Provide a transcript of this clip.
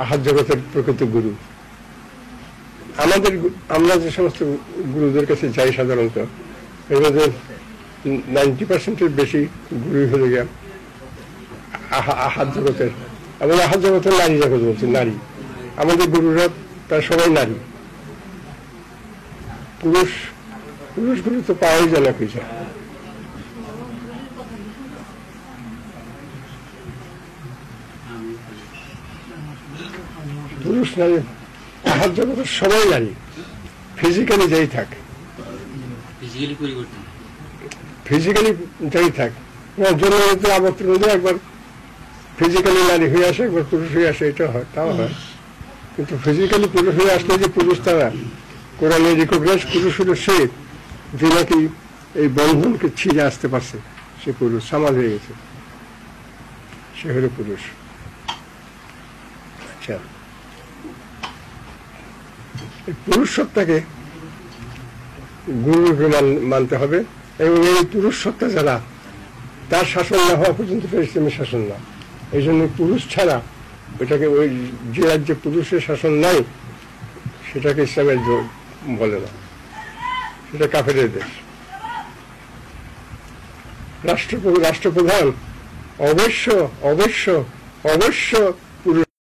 আহার জগতের প্রকৃত গুরু। আমরা যে সমস্ত গুরুদের কাছে যাই সাধারণত এর মধ্যে 90% বেশি গুরুই হয়ে গেল আহার জগতের, এবং আহার জগতের নারী জগৎ বলছে, নারী। আমাদের গুরুরা প্রায় সবাই নারী। পুরুষ গুরু তো পাওয়াই যায় না কিছু। পুরুষ নারী আহার জগতের সবাই নারী, ফিজিক্যালি যাই থাক, ফিজিক্যালি যাই থাক। জন্মগত আবর্তন দিয়ে একবার ফিজিক্যালি নারী হয়ে আসে, একবার পুরুষ হয়ে আসে, এটা হয়, তাও হয়। কিন্তু ফিজিক্যালি পুরুষ হয়ে আসলে যে পুরুষ তারা কোরআনে রিকগনাইজ পুরুষ হলো সে যে নাকি এই বন্ধনকে ছিঁড়ে আসতে পারছে, সে পুরুষ, সমাজ হয়ে গেছে, সে হলো পুরুষ। আচ্ছা, পুরুষ সত্তাকে গুরুরূপে মানতে হবে, এবং এই পুরুষ সত্তা যারা, তার শাসন না হওয়া পর্যন্ত ইসলামের শাসন না। এই জন্য পুরুষ ছাড়া ওইটাকে, ওই যে রাজ্যে পুরুষের শাসন নাই সেটাকে ইসলামের বলে না, সেটা কাফেরের দেশ। রাষ্ট্রপ্রধান অবশ্য অবশ্য অবশ্য